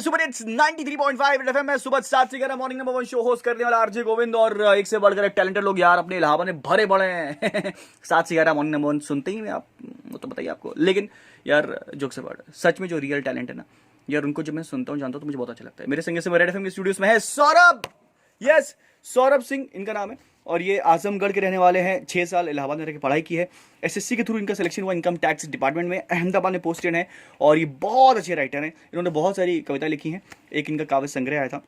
Super hits 93.5 FM में सुबह 7 से 11 मॉर्निंग नंबर 1 शो होस्ट करने वाला आरजे गोविंद और एक से बढ़कर एक टैलेंटेड लोग यार अपने इलाहाबाद में भरे पड़े हैं 7 से 11 मॉर्निंग नंबर 1 सुनते ही आप वो तो बताइए आपको। लेकिन यार जोक से बढ़ सच में जो रियल टैलेंट है ना यार, उनको जब मैं सुनता हूँ जानता हूँ तो मुझे बहुत अच्छा लगता है। मेरे संग से रेड एफएम के स्टूडियोज में है सौरभ। यस, सौरभ सिंह इनका नाम है और ये आजमगढ़ के रहने वाले हैं। 6 साल इलाहाबाद में रह के पढ़ाई की है। एसएससी के थ्रू इनका सिलेक्शन हुआ इनकम टैक्स डिपार्टमेंट में, अहमदाबाद में पोस्टेड है और ये बहुत अच्छे राइटर हैं। इन्होंने बहुत सारी कविता लिखी हैं। एक इनका काव्य संग्रह आया था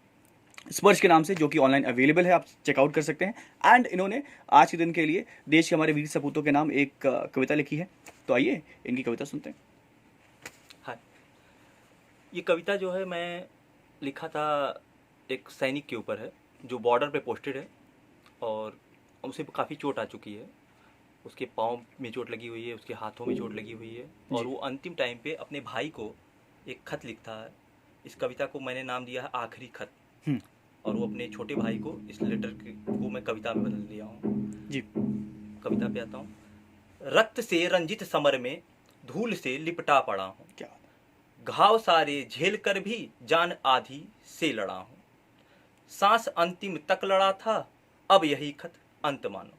स्पर्श के नाम से, जो कि ऑनलाइन अवेलेबल है, आप चेकआउट कर सकते हैं। एंड इन्होंने आज के दिन के लिए देश के हमारे वीर सपूतों के नाम एक कविता लिखी है। तो आइए इनकी कविता सुनते हैं। हाँ, ये कविता जो है मैं लिखा था एक सैनिक के ऊपर है जो बॉर्डर पे पोस्टेड है और उसे काफ़ी चोट आ चुकी है। उसके पाँव में चोट लगी हुई है, उसके हाथों में चोट लगी हुई है और वो अंतिम टाइम पे अपने भाई को एक खत लिखता है। इस कविता को मैंने नाम दिया है आखिरी खत और वो अपने छोटे भाई को इस लेटर को मैं कविता में बदल दिया हूँ जी। कविता पे आता हूँ। रक्त से रंजित समर में धूल से लिपटा पड़ा हूँ, क्या घाव सारे झेल कर भी जान आधी से लड़ा हूँ। सांस अंतिम तक लड़ा था, अब यही खत अंत मानो।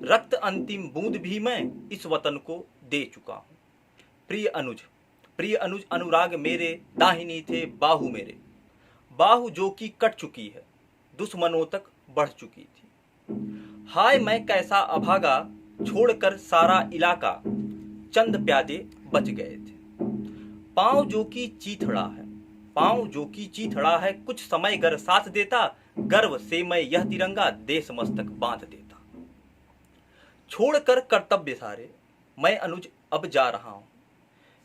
रक्त अंतिम बूंद भी मैं इस वतन को दे चुका हूँ। प्रिय अनुज अनुराग मेरे दाहिनी थे बाहु मेरे, बाहु जो कि कट चुकी है दुश्मनों तक बढ़ चुकी थी। हाय मैं कैसा अभागा, छोड़कर सारा इलाका चंद प्यादे बच गए थे। पाँव जो कि चीथड़ा है, कुछ समय गर साथ देता, गर्व से मैं यह तिरंगा देश मस्तक बांध देता। छोड़कर कर्तव्य सारे मैं अनुज अब जा रहा हूँ।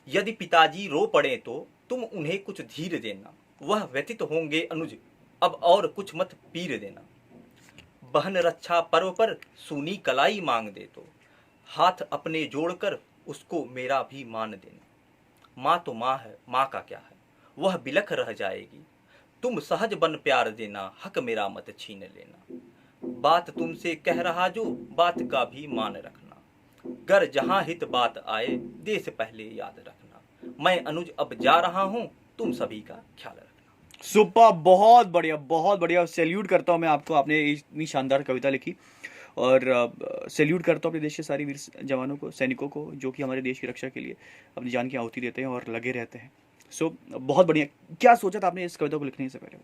यदि पिताजी रो पड़े तो तुम उन्हें कुछ धीर देना, वह व्यतीत होंगे अनुज अब और कुछ मत पीर देना। बहन रक्षा पर्व पर सूनी कलाई मांग दे तो हाथ अपने जोड़कर उसको मेरा भी मान देना। माँ तो माँ है, माँ का क्या है, वह बिलख रह जाएगी। तुम सहज बन प्यार देना, हक मेरा मत छीन लेना। बात तुमसे कह रहा जो बात का भी मान रखना। गर जहाँ हित बात आए देश पहले याद रखना। मैं अनुज अब जा रहा हूँ, तुम सभी का ख्याल रखना। सुपर, बहुत बढ़िया। सैल्यूट करता हूँ मैं आपको, आपने इतनी शानदार कविता लिखी और सैल्यूट करता हूँ अपने देश के सारे वीर जवानों को, सैनिकों को, जो कि हमारे देश की रक्षा के लिए अपनी जान की आहुति देते हैं और लगे रहते हैं। सो बहुत बढ़िया। क्या सोचा था आपने इस कविता को लिखने से पहले?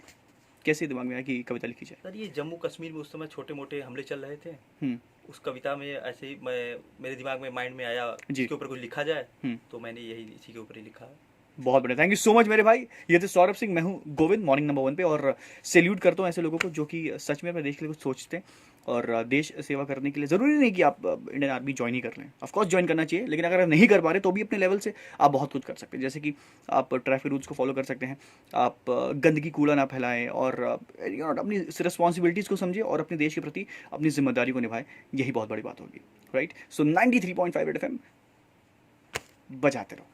कैसे दिमाग में आया कि कविता लिखी जाए? सर, ये जम्मू कश्मीर में उस समय छोटे मोटे हमले चल रहे थे। उस कविता में ऐसे ही मेरे दिमाग में माइंड में आया इसके ऊपर कुछ लिखा जाए, तो मैंने यही इसी के ऊपर ही लिखा है। बहुत बढ़िया, थैंक यू सो मच मेरे भाई। ये थे सौरभ सिंह, मैं हूँ गोविंद मॉर्निंग नंबर 1 पे और सैल्यूट करता हूँ ऐसे लोगों को जो कि सच में अपने देश के लिए कुछ सोचते हैं और देश सेवा करने के लिए ज़रूरी नहीं कि आप इंडियन आर्मी ज्वाइन ही कर लें। ऑफ कोर्स ज्वाइन करना चाहिए, लेकिन अगर आप नहीं कर पा रहे तो भी अपने लेवल से आप बहुत कुछ कर सकते हैं। जैसे कि आप ट्रैफिक रूल्स को फॉलो कर सकते हैं, आप गंदगी कूड़ा ना फैलाएं और अपनी रिस्पॉन्सिबिलिटीज़ को समझें और अपने देश के प्रति अपनी जिम्मेदारी को निभाएं। यही बहुत बड़ी बात होगी, राइट? सो 93.5 एफएम बजाते रहो।